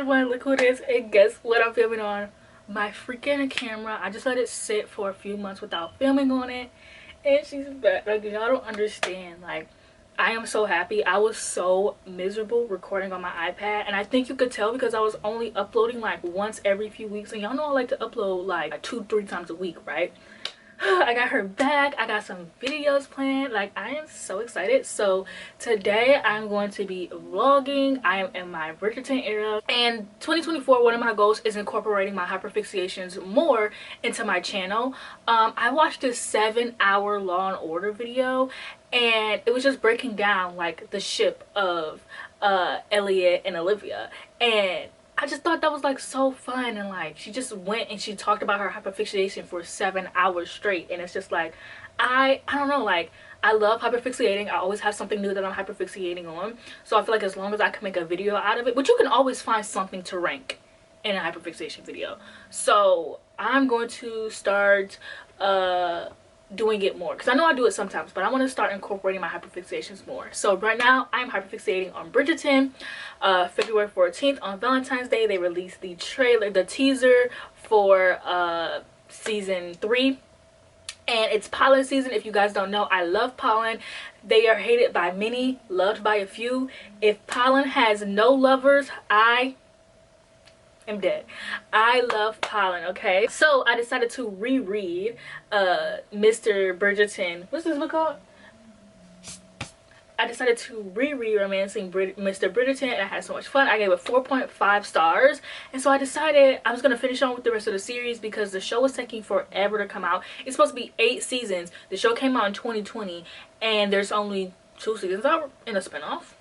everyone, look who it is, and guess what I'm filming on? My freaking camera. I just let it sit for a few months without filming on it, and she's back. Like, y'all don't understand. Like, I am so happy. I was so miserable recording on my iPad, and I think you could tell because I was only uploading like once every few weeks, and y'all know I like to upload like 2-3 times a week, right? I got her back. I got some videos planned. Like, I am so excited. So today I'm going to be vlogging. I am in my Bridgerton era, and 2024, one of my goals is incorporating my hyperfixations more into my channel. I watched this 7-hour Law and Order video, and it was just breaking down like the ship of Elliot and Olivia, and I just thought that was like so fun. And like, she just went and she talked about her hyperfixation for 7 hours straight, and it's just like, I don't know, like, I love hyperfixating. I always have something new that I'm hyperfixating on, so I feel like as long as I can make a video out of it, but you can always find something to rank in a hyperfixation video. So I'm going to start doing it more, because I know I do it sometimes, but I want to start incorporating my hyperfixations more. So right now I'm hyperfixating on Bridgerton. February 14th, on Valentine's Day, they released the trailer, the teaser for season 3, and it's pollen season. If you guys don't know, I love pollen. They are hated by many, loved by a few. If pollen has no lovers, I am dead. I love pollen, okay? So I decided to reread Mr. Bridgerton. What's this book called? I decided to reread Romancing Mr. Bridgerton, and I had so much fun. I gave it 4.5 stars, and so I decided I was going to finish on with the rest of the series because the show was taking forever to come out. It's supposed to be 8 seasons. The show came out in 2020, and there's only 2 seasons out in a spinoff.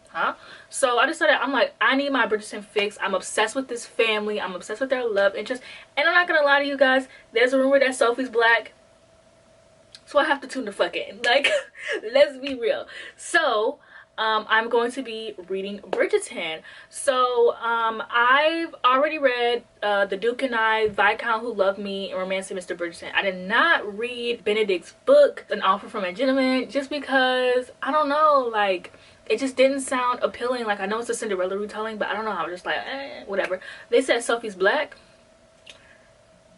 Huh? So I decided, I'm like, I need my Bridgerton fix. I'm obsessed with this family. I'm obsessed with their love interest. And I'm not gonna lie to you guys, there's a rumor that Sophie's black, so I have to tune the fuck in. Like, let's be real. So I'm going to be reading Bridgerton. So I've already read The Duke and I, Viscount Who Loved Me, and Romancing Mr. Bridgerton. I did not read Benedict's book, An Offer from a Gentleman, just because, I don't know, like, it just didn't sound appealing. Like, I know it's a Cinderella retelling, but I don't know, I was just like, whatever. They said Sophie's black.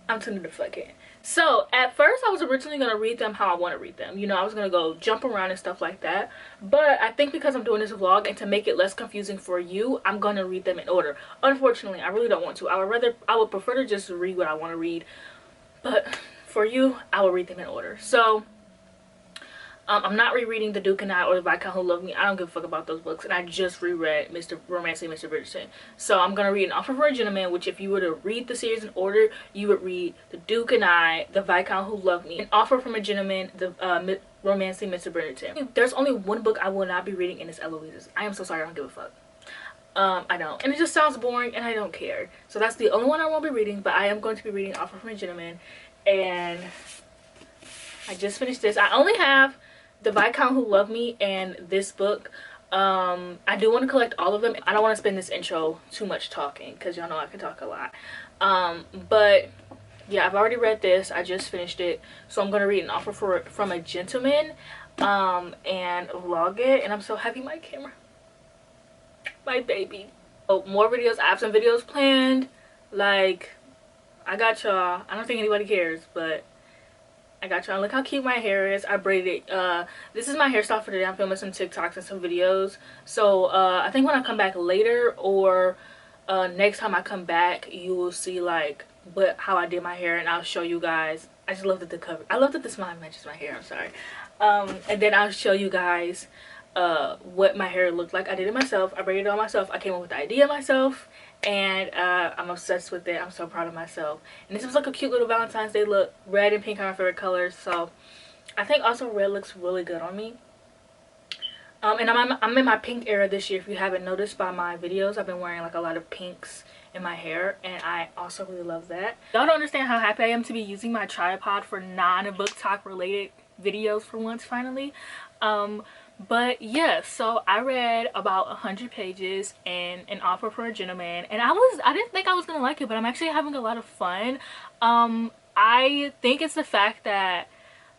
I'm tuning the fuck in. So at first I was originally going to read them how I want to read them. You know, I was going to go jump around and stuff like that. But I think because I'm doing this vlog and to make it less confusing for you, I'm going to read them in order. Unfortunately, I really don't want to. I would prefer to just read what I want to read. But for you, I will read them in order. So I'm not rereading The Duke and I or The Viscount Who Loved Me. I don't give a fuck about those books, and I just reread Romancing Mr. Bridgerton. So I'm gonna read An Offer for a Gentleman, which if you were to read the series in order, you would read The Duke and I, The Viscount Who Loved Me, An Offer from a Gentleman, the Romancing Mr. Bridgerton. There's only one book I will not be reading, and it's Eloise's. I am so sorry, I don't give a fuck. I don't, and it just sounds boring, and I don't care. So that's the only one I won't be reading, but I am going to be reading Offer from a Gentleman, and I just finished this. I only have The Viscount Who Loved Me and this book. I do want to collect all of them. I don't want to spend this intro too much talking because y'all know I can talk a lot. But yeah, I've already read this. I just finished it, so I'm gonna read An Offer from a Gentleman and vlog it. And I'm so happy. My camera, my baby. Oh, more videos. I have some videos planned. Like, I got y'all. I don't think anybody cares, but I got y'all. Look how cute my hair is. I braided it. This is my hairstyle for today. I'm filming some TikToks and some videos. So I think when I come back later, or next time I come back, you will see like how I did my hair, and I'll show you guys. I just love that the cover. I love that the smile matches my hair. I'm sorry. And then I'll show you guys what my hair looked like. I did it myself. I braided it all myself. I came up with the idea myself, and I'm obsessed with it. I'm so proud of myself. And this was like a cute little Valentine's Day look. Red and pink are my favorite colors, so I think also red looks really good on me. And I'm in my pink era this year. If you haven't noticed by my videos, I've been wearing like a lot of pinks in my hair, and I also really love that. Y'all don't understand how happy I am to be using my tripod for non-book talk related videos for once, finally. But yeah, so I read about 100 pages in An Offer for a Gentleman, and I didn't think I was gonna like it, but I'm actually having a lot of fun. I think it's the fact that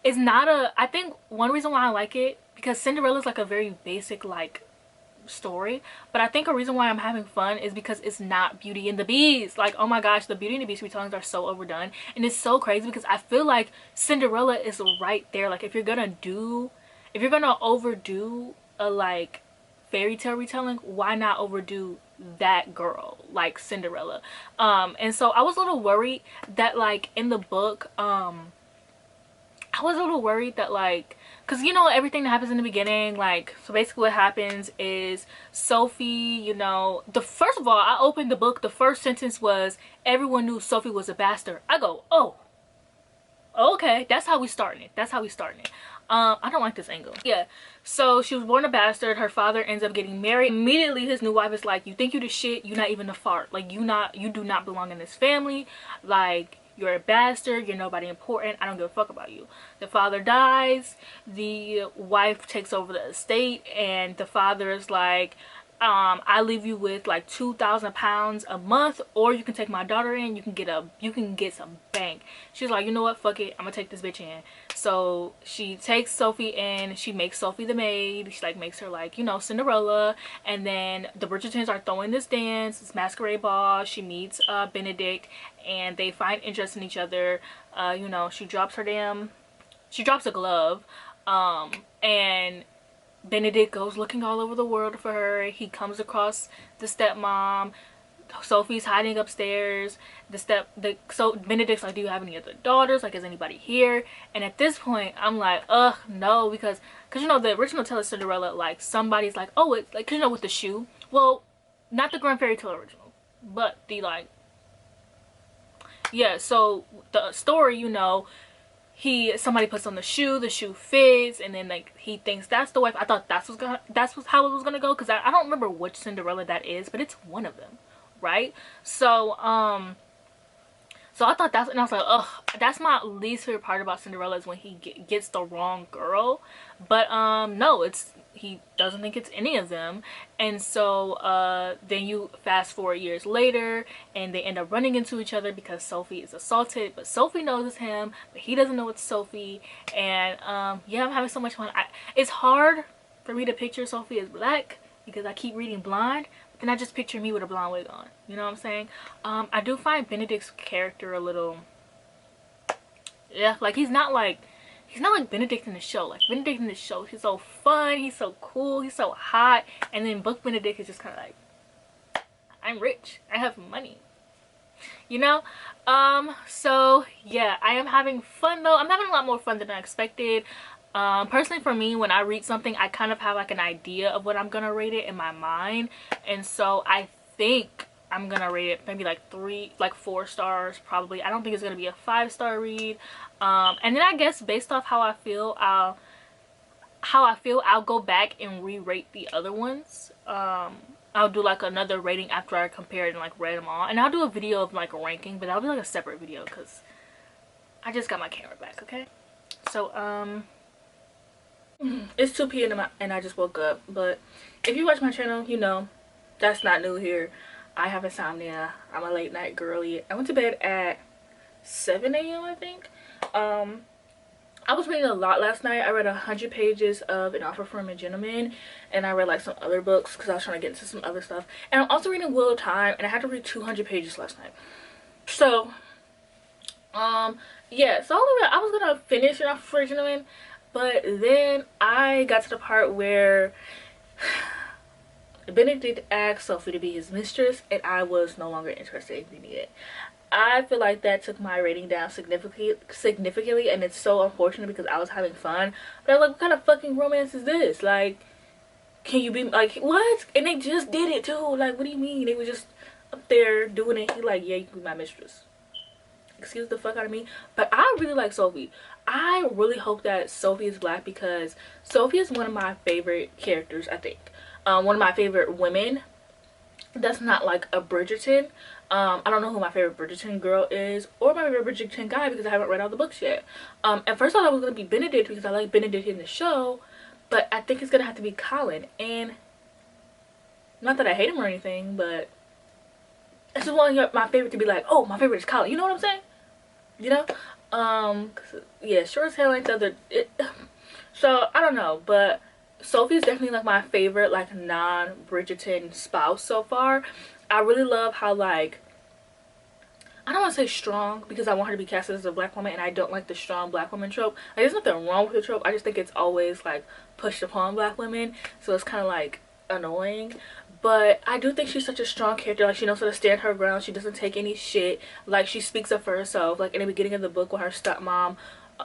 it's not I think one reason why I like it, because Cinderella's like a very basic like story. But I think a reason why I'm having fun is because it's not Beauty and the Beast. Like, oh my gosh, the Beauty and the Beast retellings are so overdone, and it's so crazy because I feel like Cinderella is right there. Like, if you're gonna overdo a like fairy tale retelling, why not overdo that girl like Cinderella? And so I was a little worried that like in the book, I was a little worried that like, because you know everything that happens in the beginning, like, so basically what happens is Sophie, you know, first of all, I opened the book, the first sentence was, everyone knew Sophie was a bastard. I go, oh, okay, that's how we starting it. That's how we starting it. I don't like this angle. Yeah, so she was born a bastard. Her father ends up getting married. Immediately his new wife is like, you think you the shit, you not even a fart, like you do not belong in this family, like you're a bastard, you're nobody important, I don't give a fuck about you. The father dies, the wife takes over the estate, and the father is like, I leave you with like 2,000 pounds a month, or you can take my daughter in, you can get some bank. She's like, you know what, fuck it, I'm gonna take this bitch in. So she takes Sophie in, she makes Sophie the maid, she like makes her like, you know, Cinderella. And then the Bridgertons are throwing this dance, this masquerade ball. She meets Benedict, and they find interest in each other. You know, she drops a glove, and Benedict goes looking all over the world for her. He comes across the stepmom. Sophie's hiding upstairs. So Benedict's like, do you have any other daughters? Like, is anybody here? And at this point, I'm like, ugh, no, because you know the original tale of Cinderella, like somebody's like, oh, it's like, 'cause you know with the shoe. Well, not the Grand Fairy Tale original, but the like, yeah. So the story, you know, somebody puts on the shoe fits, and then like he thinks that's the wife. I thought that's how it was gonna go, because I don't remember which Cinderella that is, but it's one of them, right? So so I thought and I was like, ugh, that's my least favorite part about Cinderella, is when he gets the wrong girl. But no, he doesn't think it's any of them. And so then you fast forward years later, and they end up running into each other because Sophie is assaulted, but Sophie knows it's him, but he doesn't know it's Sophie. And yeah, I'm having so much fun. It's hard for me to picture Sophie as black because I keep reading blind, but then I just picture me with a blonde wig on, you know what I'm saying? I do find Benedict's character a little, yeah, like he's not like Benedict in the show. Like Benedict in the show, he's so fun, he's so cool, he's so hot. And then book Benedict is just kind of like, I'm rich, I have money, you know? So yeah, I am having fun though. I'm having a lot more fun than I expected. Personally for me, when I read something, I kind of have like an idea of what I'm gonna rate it in my mind. And so I think I'm gonna rate it maybe like 4 stars probably. I don't think it's gonna be a 5-star read. And then I guess based off how I feel, I'll go back and re-rate the other ones. I'll do like another rating after I compare it and like rate them all, and I'll do a video of like a ranking, but that'll be like a separate video because I just got my camera back. Okay, so it's 2 p.m. and I just woke up. But if you watch my channel, you know that's not new here. I have insomnia. I'm a late night girly. I went to bed at 7 a.m. I think. I was reading a lot last night. I read 100 pages of An Offer from a Gentleman, and I read like some other books because I was trying to get into some other stuff. And I'm also reading Wheel of Time, and I had to read 200 pages last night. So yeah, so I was gonna finish An Offer for a Gentleman, but then I got to the part where Benedict asked Sophie to be his mistress, and I was no longer interested in reading it. I feel like that took my rating down significantly, and it's so unfortunate because I was having fun. But I was like, what kind of fucking romance is this? Like, can you be like, what? And they just did it too. Like, what do you mean? They were just up there doing it. He like, yeah, you can be my mistress. Excuse the fuck out of me. But I really like Sophie. I really hope that Sophie is black, because Sophie is one of my favorite characters, I think. One of my favorite women. That's not like a Bridgerton. I don't know who my favorite Bridgerton girl is, or my favorite Bridgerton guy, because I haven't read all the books yet. At first I thought it was going to be Benedict because I like Benedict in the show, but I think it's going to have to be Colin. And not that I hate him or anything, but it's just one of my favorite to be like, oh, my favorite is Colin. You know what I'm saying? You know? 'Cause, yeah, sure as hell ain't the other. So, I don't know, but Sophie is definitely like my favorite like non-Bridgerton spouse so far. I really love how like, I don't want to say strong because I want her to be casted as a black woman, and I don't like the strong black woman trope. Like, there's nothing wrong with the trope. I just think it's always like pushed upon black women, so it's kind of like annoying. But I do think she's such a strong character. Like, she knows how to stand her ground. She doesn't take any shit. Like, she speaks up for herself. Like, in the beginning of the book with her stepmom,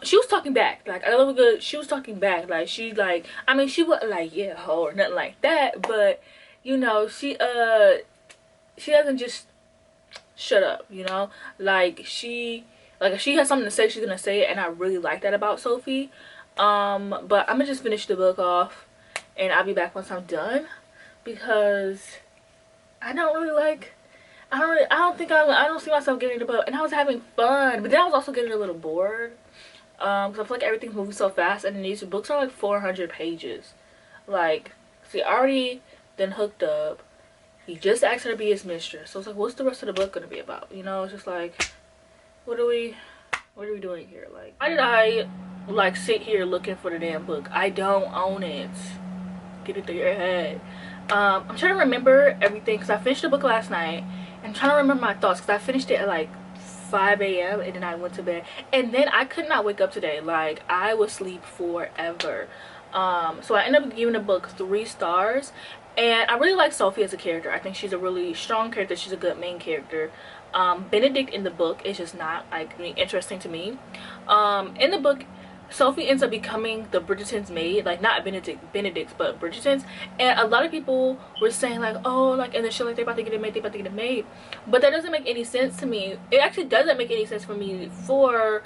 she was talking back. Like, I love a good, she was talking back. Like, she like, I mean, she wasn't like, yeah, ho, or nothing like that, but you know, she doesn't just shut up, you know. Like, like, if she has something to say, she's gonna say it, and I really like that about Sophie. But I'm gonna just finish the book off, and I'll be back once I'm done, because I don't really like, I don't see myself getting the book. And I was having fun, but then I was also getting a little bored, because I feel like everything's moving so fast, and these books are like 400 pages. Like, see, I already then hooked up. He just asked her to be his mistress. So it's like, what's the rest of the book gonna be about? You know, it's just like, what are we doing here? Like, why did I like sit here looking for the damn book? I don't own it. Get it through your head. I'm trying to remember everything because I finished the book last night. And I'm trying to remember my thoughts because I finished it at like 5 a.m. and then I went to bed. And then I could not wake up today. Like, I was asleep forever. So I ended up giving the book 3 stars. And I really like Sophie as a character. I think she's a really strong character. She's a good main character. Benedict in the book is just not like really interesting to me. In the book, Sophie ends up becoming the Bridgerton's maid, like not Benedict's, but Bridgerton's. And a lot of people were saying like, oh, like in the show, like they're about to get a maid, they're about to get a maid. But that doesn't make any sense to me. It actually doesn't make any sense for me for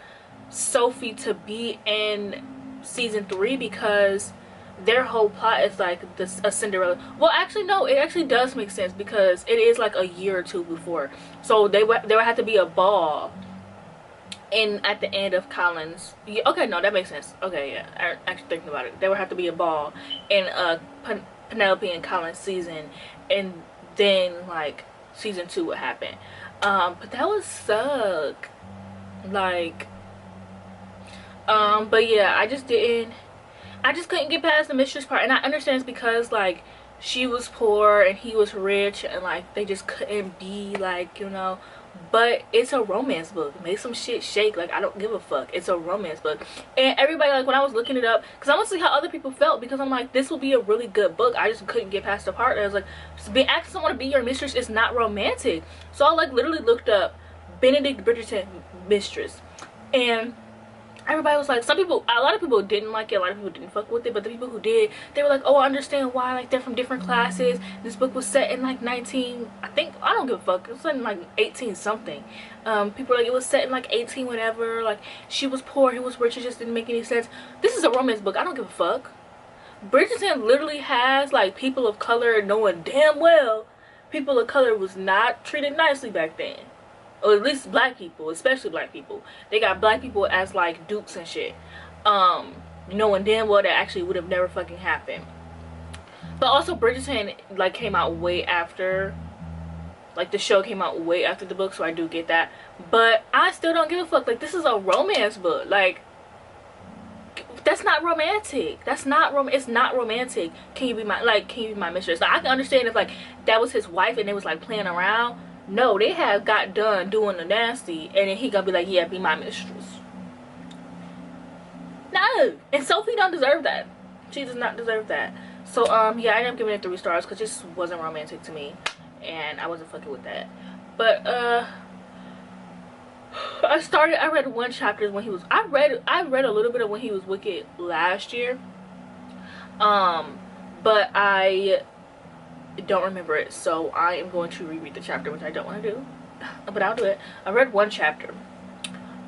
Sophie to be in season 3 because their whole plot is like this, a Cinderella. Well, actually no, it actually does make sense because it is like a year or 2 before. So there would have to be a ball at the end of Colin's, yeah, okay, no, that makes sense. Okay, yeah, I actually thinking about it, there would have to be a ball in Penelope and Colin's season, and then like season 2 would happen. But that would suck. Like, but yeah, I just couldn't get past the mistress part. And I understand it's because like she was poor and he was rich, and like they just couldn't be like, you know. But it's a romance book. Make some shit shake. Like, I don't give a fuck. It's a romance book. And everybody, like, when I was looking it up, because I want to see how other people felt, because I'm like, this will be a really good book. I just couldn't get past the part that I was like, asking someone to be your mistress is not romantic. So I like literally looked up Benedict Bridgerton mistress, and everybody was like, a lot of people didn't like it, a lot of people didn't fuck with it, but the people who did, they were like, oh, I understand why, like, they're from different classes. This book was set in like 19, I think, I don't give a fuck, it was set in like 18 something. People were like, it was set in like 18 whatever, like, she was poor, he was rich, it just didn't make any sense. This is a romance book, I don't give a fuck. Bridgerton literally has like people of color, knowing damn well people of color was not treated nicely back then. Or at least black people, especially black people. They got black people as like dukes and shit, knowing damn well that actually would have never fucking happened. But also Bridgerton like came out way after, like the show came out way after the book, so I do get that. But I still don't give a fuck. Like, this is a romance book. Like, that's not romantic. It's not romantic. Can you be my mistress? Like, I can understand if like that was his wife and they was like playing around. No, they have got done doing the nasty, and then he gonna be like, yeah, be my mistress. No. And Sophie don't deserve that. She does not deserve that. So yeah, I ended up giving it 3 stars because it just wasn't romantic to me, and I wasn't fucking with that. But I read 1 chapter when he was, I read a little bit of When He Was Wicked last year, but I don't remember it, so I am going to reread the chapter, which I don't want to do, but I'll do it. I read 1 chapter,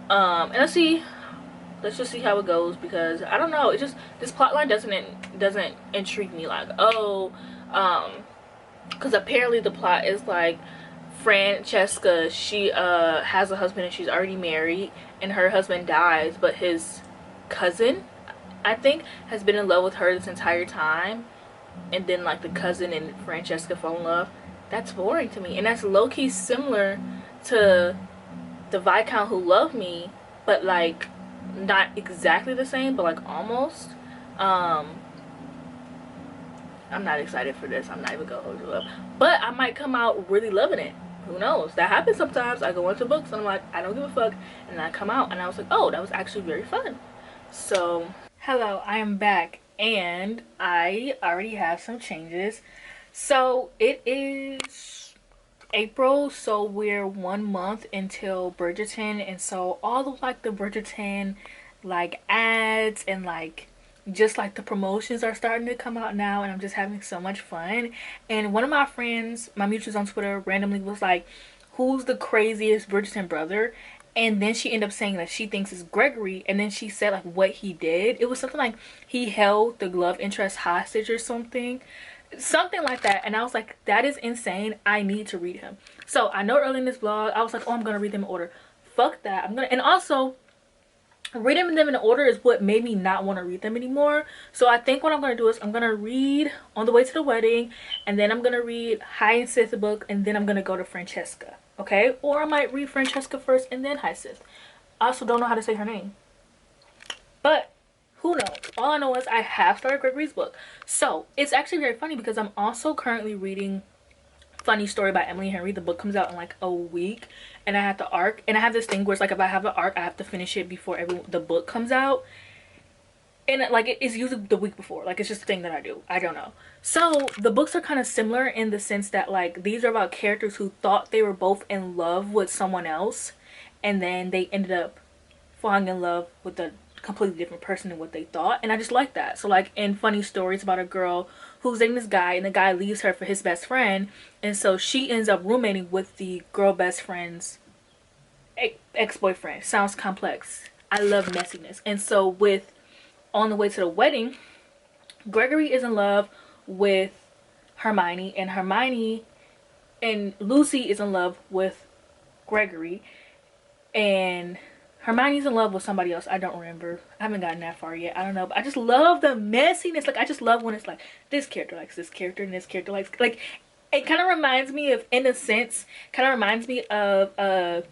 and let's just see how it goes, because I don't know, it just, this plot line doesn't intrigue me. Like, oh, because apparently the plot is like Francesca, she has a husband and she's already married, and her husband dies, but his cousin, I think, has been in love with her this entire time, and then like the cousin and Francesca fall in love. That's boring to me, and that's low-key similar to the Viscount Who Loved Me, but like not exactly the same, but like almost. I'm not excited for this. I'm not even gonna hold you up, but I might come out really loving it. Who knows? That happens sometimes. I go into books and I'm like, I don't give a fuck, and I come out and I was like, oh, that was actually very fun. So hello, I am back, and I already have some changes. So it is April, so we're 1 month until Bridgerton, and so all of like the Bridgerton like ads and like just like the promotions are starting to come out now, and I'm just having so much fun. And one of my friends, my mutuals on Twitter, randomly was like, who's the craziest Bridgerton brother? And then she ended up saying that she thinks it's Gregory, and then she said like what he did. It was something like he held the love interest hostage or something like that. And I was like, that is insane. I need to read him. So I know early in this vlog I was like, oh, I'm gonna read them in order. Fuck that. I'm gonna, and also reading them in order is what made me not want to read them anymore. So I think what I'm gonna do is I'm gonna read On the Way to the Wedding, and then I'm gonna read Hyacinth's book, and then I'm gonna go to Francesca. Okay, or I might read Francesca first and then Hyacinth. I also don't know how to say her name, but who knows? All I know is I have started Gregory's book. So it's actually very funny because I'm also currently reading Funny Story by Emily Henry. The book comes out in like a week, and I have the arc, and I have this thing where it's like if I have the arc I have to finish it before the book comes out, and like it's usually the week before. Like it's just a thing that I do. I don't know. So the books are kind of similar in the sense that like these are about characters who thought they were both in love with someone else, and then they ended up falling in love with a completely different person than what they thought. And I just like that. So like in Funny Stories, about a girl who's dating this guy, and the guy leaves her for his best friend, and so she ends up roommating with the girl best friend's ex-boyfriend. Sounds complex. I love messiness. And so with On the Way to the Wedding, Gregory is in love with Hermione, and Lucy is in love with Gregory, and Hermione's in love with somebody else. I don't remember. I haven't gotten that far yet. I don't know. But I just love the messiness. Like I just love when it's like this character likes this character and this character likes, like, it kind of reminds me of, in a sense, kind of reminds me of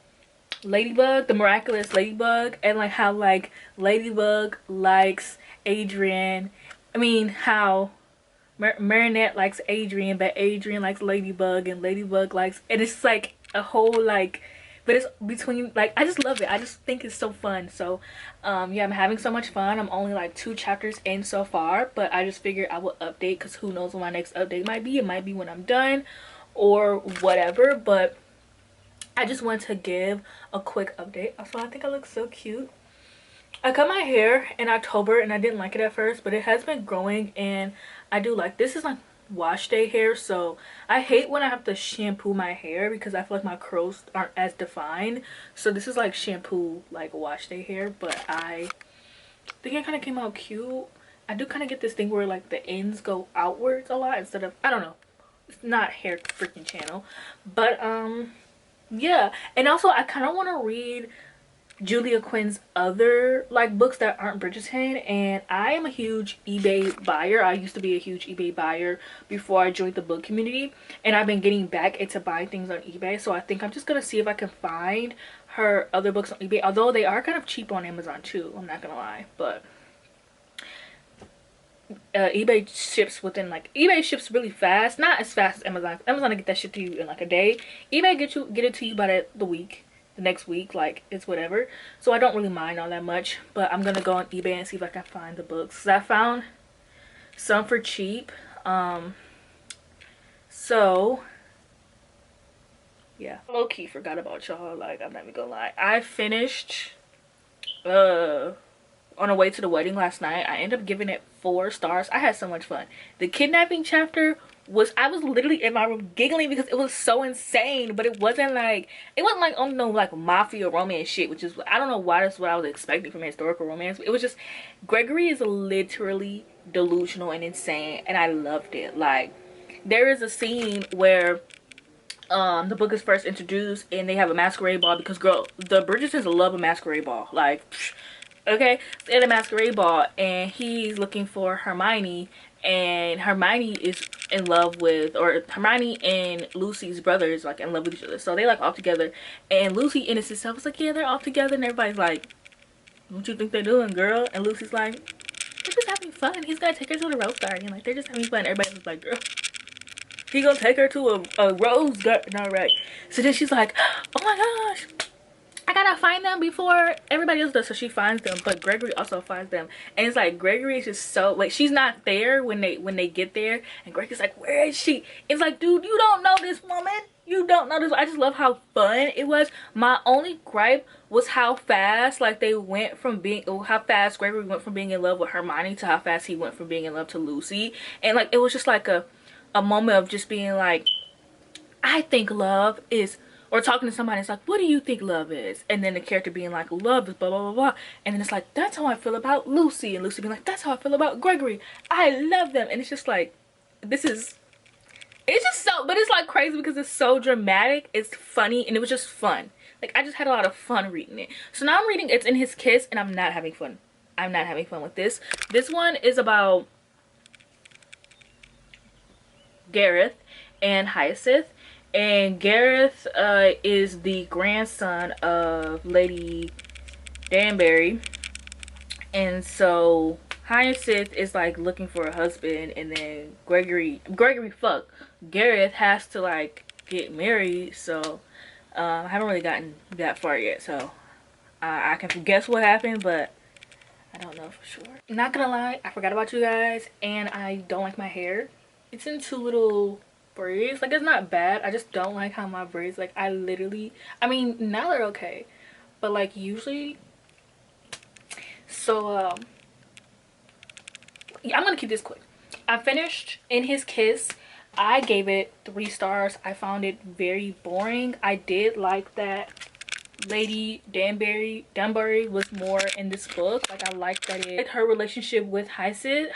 Ladybug, the Miraculous Ladybug, and like how like Ladybug likes Adrian. I mean how Marinette likes Adrian, but Adrian likes Ladybug, and Ladybug likes, and it's like a whole like, but it's between, like, I just love it. I just think it's so fun. So yeah, I'm having so much fun. I'm only like 2 chapters in so far, but I just figured I will update, because who knows when my next update might be. It might be when I'm done or whatever, but I just want to give a quick update. Also, I think I look so cute. I cut my hair in October and I didn't like it at first, but it has been growing and I do like, this is like wash day hair, so I hate when I have to shampoo my hair because I feel like my curls aren't as defined. So this is like shampoo, like wash day hair, but I think it kind of came out cute. I do kind of get this thing where like the ends go outwards a lot instead of, I don't know, it's not hair freaking channel, but yeah. And also I kind of want to read Julia Quinn's other like books that aren't Bridgerton, and I am a huge eBay buyer. I used to be a huge eBay buyer before I joined the book community, and I've been getting back into buying things on eBay. So I think I'm just gonna see if I can find her other books on eBay, although they are kind of cheap on Amazon too, I'm not gonna lie. But eBay ships within, like, eBay ships really fast, not as fast as Amazon. Amazon will get that shit to you in like a day. eBay get it to you by the next week, like it's whatever. So I don't really mind all that much, but I'm gonna go on eBay and see if I can find the books, because I found some for cheap. So yeah, low-key forgot about y'all, like I'm not even gonna lie. I finished On a Way to the Wedding last night. I ended up giving it 4 stars. I had so much fun. The kidnapping chapter was, I was literally in my room giggling because it was so insane, but it wasn't like oh no, like mafia romance shit, which is, I don't know why that's what I was expecting from historical romance. It was just, Gregory is literally delusional and insane, and I loved it. Like, there is a scene where the book is first introduced and they have a masquerade ball, because girl, the Bridgertons love a masquerade ball, like psh, okay. So at a masquerade ball, and he's looking for Hermione, and Hermione is in love with, or Hermione and Lucy's brother is like in love with each other, so they like all together, and Lucy innocent self was like, yeah, they're all together, and everybody's like, what you think they're doing, girl? And Lucy's like, they're just having fun. He's gonna take her to the rose garden. Like, they're just having fun. Everybody's like, girl, he gonna take her to a rose garden. All right. So then she's like, oh my gosh, I gotta find them before everybody else does. So she finds them, but Gregory also finds them. And it's like, Gregory is just so, like, she's not there when they get there. And Gregory's like, where is she? It's like, dude, you don't know this woman. You don't know this. I just love how fun it was. My only gripe was how fast, like, they went from being, how fast Gregory went from being in love with Hermione to how fast he went from being in love to Lucy. And like, it was just like a moment of just being like, I think love is, or talking to somebody, it's like, what do you think love is? And then the character being like, love is blah blah blah blah. And then it's like, that's how I feel about Lucy. And Lucy being like, that's how I feel about Gregory. I love them. And it's just like, this is, it's just so, but it's like crazy because it's so dramatic, it's funny, and it was just fun. Like, I just had a lot of fun reading it. So now I'm reading It's in His Kiss, and I'm not having fun. I'm not having fun with this. This one is about Gareth and Hyacinth. And Gareth is the grandson of Lady Danbury. And so Hyacinth is like looking for a husband, and then Gregory Gareth has to like get married. So I haven't really gotten that far yet, so I can guess what happened, but I don't know for sure. Not gonna lie, I forgot about you guys, and I don't like my hair. It's in two little braids. Like, it's not bad, I just don't like how my braids, like, I mean, now they're okay, but like usually. So yeah, I'm gonna keep this quick. I finished In His Kiss. I gave it 3 stars. I found it very boring. I did like that Lady Danbury was more in this book. Like, I liked that her relationship with Hyacinth,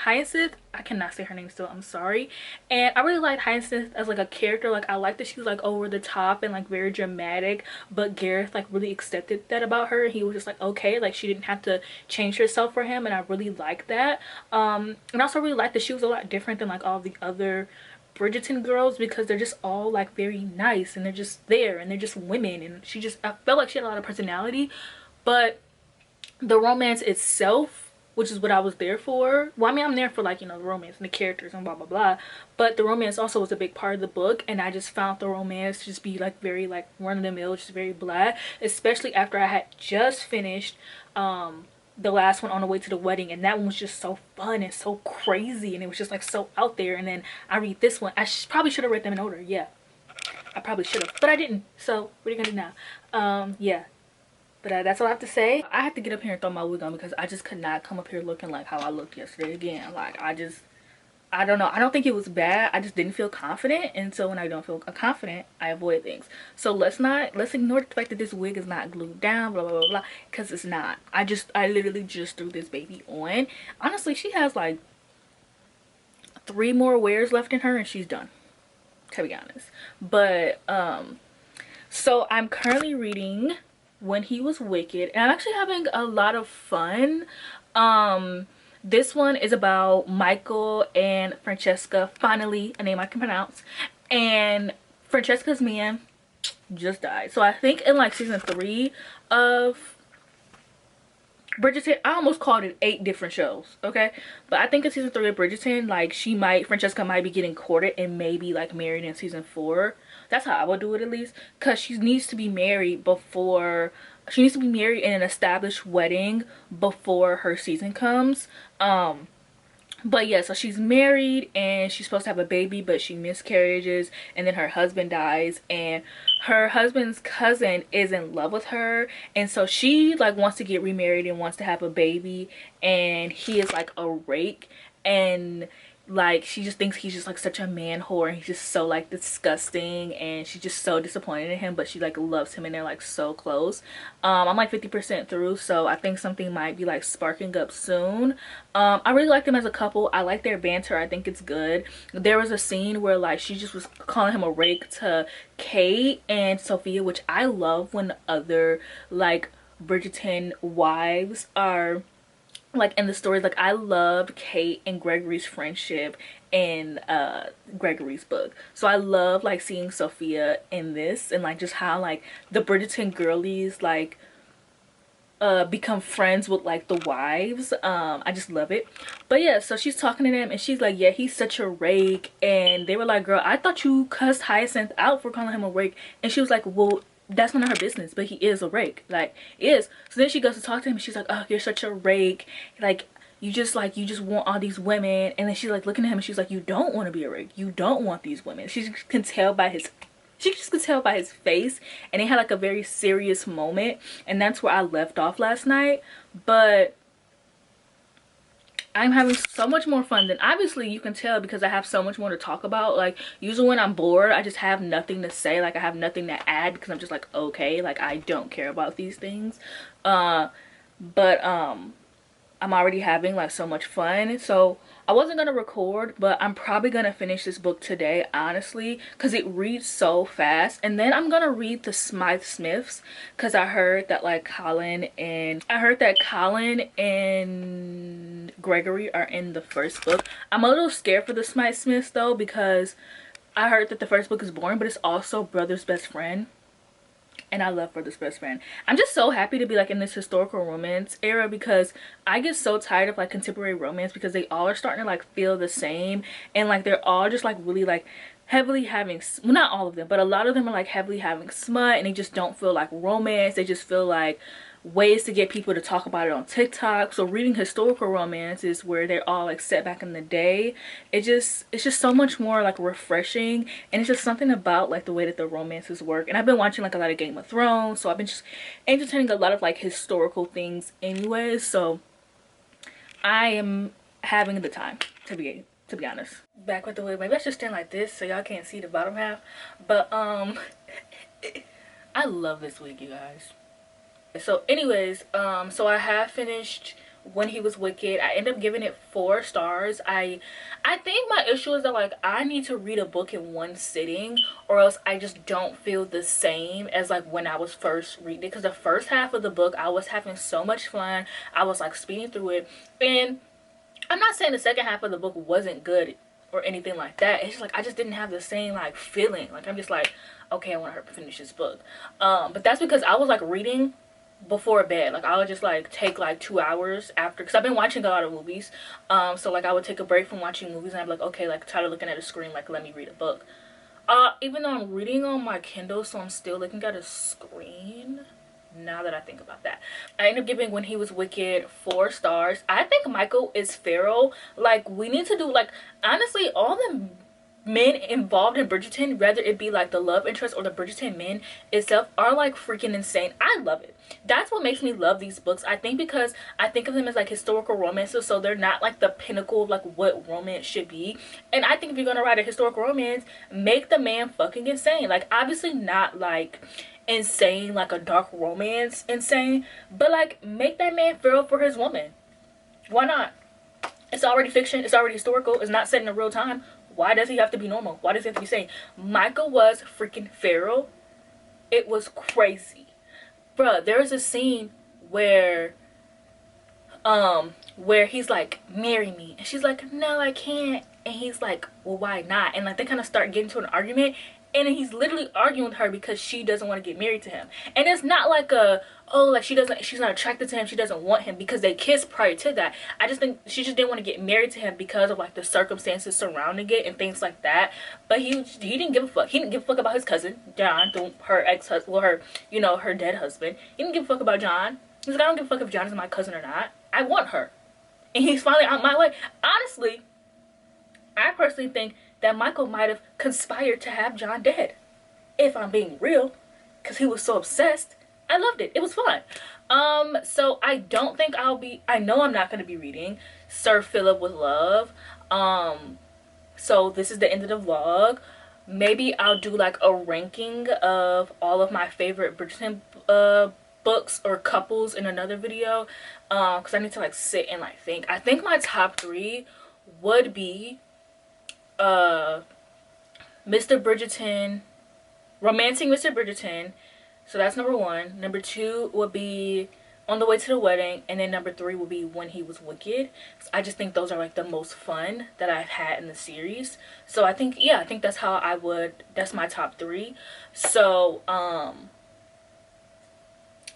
I cannot say her name still, I'm sorry. And I really liked Hyacinth as like a character. Like, I liked that she was like over the top and like very dramatic, but Gareth like really accepted that about her. He was just like, okay, like she didn't have to change herself for him, and I really liked that. And I also really liked that she was a lot different than like all the other Bridgerton girls, because they're just all like very nice, and they're just there, and they're just women, and I felt like she had a lot of personality. But the romance itself, which is what I was there for, well, I mean, I'm there for like, you know, the romance and the characters and blah blah blah, but the romance also was a big part of the book, and I just found the romance to just be like very like run-of-the-mill, just very blah, especially after I had just finished the last one, On the Way to the Wedding, and that one was just so fun and so crazy, and it was just like so out there. And then I read this one. I probably should have read them in order. Yeah, I probably should have, but I didn't. So what are you gonna do now? Yeah, but that's all I have to say. I have to get up here and throw my wig on because I just could not come up here looking like how I looked yesterday again. Like, I don't know, I don't think it was bad, I just didn't feel confident, and so when I don't feel confident, I avoid things. So let's ignore the fact that this wig is not glued down, blah blah blah blah, because it's not. I literally just threw this baby on. Honestly, she has like 3 more wears left in her and she's done, to be honest. But so I'm currently reading When He Was Wicked, and I'm actually having a lot of fun. This one is about Michael and Francesca, finally a name I can pronounce, and Francesca's man just died. So I think in like season 3 of Bridgerton, I almost called it 8 different shows, okay, but I think in season 3 of Bridgerton, like Francesca might be getting courted and maybe like married in season 4. That's how I would do it, at least, because she needs to be married in an established wedding before her season comes. But yeah, so she's married and she's supposed to have a baby, but she miscarriages, and then her husband dies, and her husband's cousin is in love with her, and so she like wants to get remarried and wants to have a baby, and he is like a rake, and like she just thinks he's just like such a man whore, and he's just so like disgusting, and she's just so disappointed in him, but she like loves him and they're like so close. I'm like 50% through, so I think something might be like sparking up soon. I really like them as a couple. I like their banter. I think it's good. There was a scene where like she just was calling him a rake to Kate and Sophia, which I love when other like Bridgerton wives are like in the stories. Like, I loved Kate and Gregory's friendship in Gregory's book, so I love like seeing Sophia in this, and like just how like the Bridgerton girlies like become friends with like the wives. I just love it. But yeah, so she's talking to them and she's like, yeah, he's such a rake. And they were like, girl, I thought you cussed Hyacinth out for calling him a rake. And she was like, well, that's none of her business, but he is a rake. Like, he is. So then she goes to talk to him and she's like, oh, you're such a rake. Like, you just want all these women. And then she's like looking at him and she's like, you don't want to be a rake. You don't want these women. She can tell by his face. And they had like a very serious moment, and that's where I left off last night. But I'm having so much more fun than, obviously you can tell, because I have so much more to talk about. Like, usually when I'm bored, I just have nothing to say. Like, I have nothing to add because I'm just like, okay, like, I don't care about these things. But I'm already having like so much fun. So I wasn't gonna record, but I'm probably gonna finish this book today, honestly, because it reads so fast. And then I'm gonna read the Smythe Smiths, because I heard that Colin and Gregory are in the first book. I'm a little scared for the Smythe Smiths though, because I heard that the first book is boring, but it's also Brother's Best Friend. And I love Brother's Best Friend. I'm just so happy to be like in this historical romance era, because I get so tired of like contemporary romance, because they all are starting to like feel the same, and like they're all just like really like heavily having, well, not all of them, but a lot of them are like heavily having smut, and they just don't feel like romance. They just feel like ways to get people to talk about it on TikTok. So reading historical romances where they're all like set back in the day, it's just so much more like refreshing. And it's just something about like the way that the romances work. And I've been watching like a lot of Game of Thrones, so I've been just entertaining a lot of like historical things anyways. So I am having the time, to be honest. Back with the wig. Maybe I should stand like this so y'all can't see the bottom half. But I love this wig, you guys. So anyways, so I have finished When He Was Wicked. I ended up giving it 4 stars. I think my issue is that like I need to read a book in one sitting, or else I just don't feel the same as like when I was first reading it. Because the first half of the book, I was having so much fun. I was like speeding through it, and I'm not saying the second half of the book wasn't good or anything like that. It's just like I just didn't have the same like feeling. Like I'm just like, okay, I want her to finish this book. But that's because I was like reading before bed. Like I would just like take like 2 hours after, because I've been watching a lot of movies. So like I would take a break from watching movies and I'd be like, okay, like tired of looking at a screen, like let me read a book. Even though I'm reading on my Kindle, so I'm still looking at a screen. Now that I think about that, I ended up giving When He Was Wicked 4 stars. I think Michael is feral. Like we need to do like, honestly, all the men involved in Bridgerton, whether it be like the love interest or the Bridgerton men itself, are like freaking insane. I love it. That's what makes me love these books. I think because I think of them as like historical romances, so they're not like the pinnacle of like what romance should be. And I think if you're gonna write a historical romance, make the man fucking insane. Like obviously not like insane like a dark romance insane, but like make that man feral for his woman. Why not? It's already fiction, it's already historical, it's not set in a real time. Why does he have to be normal? Why does he have to be sane? Michael was freaking feral. It was crazy. Bruh, there's a scene where he's like, marry me. And she's like, no, I can't. And he's like, well, why not? And like they kind of start getting into an argument. And then he's literally arguing with her because she doesn't want to get married to him. And it's not like a, oh, like she's not attracted to him, she doesn't want him, because they kissed prior to that. I just think she just didn't want to get married to him because of like the circumstances surrounding it and things like that. But he didn't give a fuck. He didn't give a fuck about his cousin John, her ex-husband, well, her, you know, her dead husband. He didn't give a fuck about John. He's like, I don't give a fuck if John is my cousin or not. I want her. And he's finally out my way. Honestly, I personally think that Michael might have conspired to have John dead, if I'm being real, because he was so obsessed. I loved it. It was fun. So I don't think I know I'm not going to be reading Sir Philip with Love. So this is the end of the vlog. Maybe I'll do like a ranking of all of my favorite Bridgerton books or couples in another video, because I need to like sit and like think. I think my top 3 would be Mr. Bridgerton, Romancing Mr. Bridgerton. So that's number 1. Number 2 would be On the Way to the Wedding, and then number 3 would be When He Was Wicked. So I just think those are like the most fun that I've had in the series. So I think, yeah, I think that's how that's my top 3. So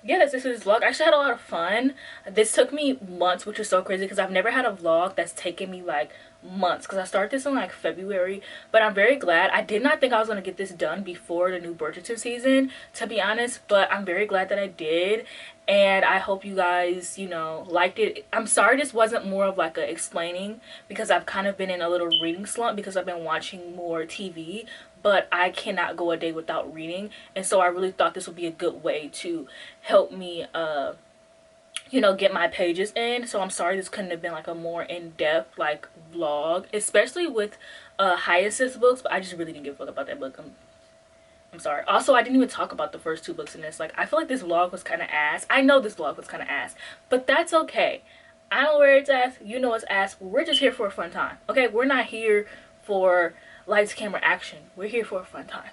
yeah, that's it for this vlog. I actually had a lot of fun. This took me months, which is so crazy because I've never had a vlog that's taken me like months, because I started this in like February. But I'm very glad. I did not think I was going to get this done before the new Bridgerton season, to be honest, but I'm very glad that I did. And I hope you guys, you know, liked it. I'm sorry this wasn't more of like a explaining, because I've kind of been in a little reading slump because I've been watching more TV, but I cannot go a day without reading. And so I really thought this would be a good way to help me you know, get my pages in. So I'm sorry this couldn't have been like a more in-depth like vlog, especially with Hyacinth's books, but I just really didn't give a fuck about that book. I'm sorry. Also, I didn't even talk about the first two books in this. Like, I feel like this vlog was kind of ass. I know this vlog was kind of ass, but that's okay. I know where it's ass. You know it's ass. We're just here for a fun time. Okay? We're not here for lights, camera, action. We're here for a fun time.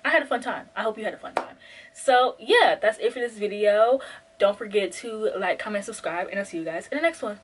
I had a fun time. I hope you had a fun time. So, yeah, that's it for this video. Don't forget to like, comment, subscribe, and I'll see you guys in the next one.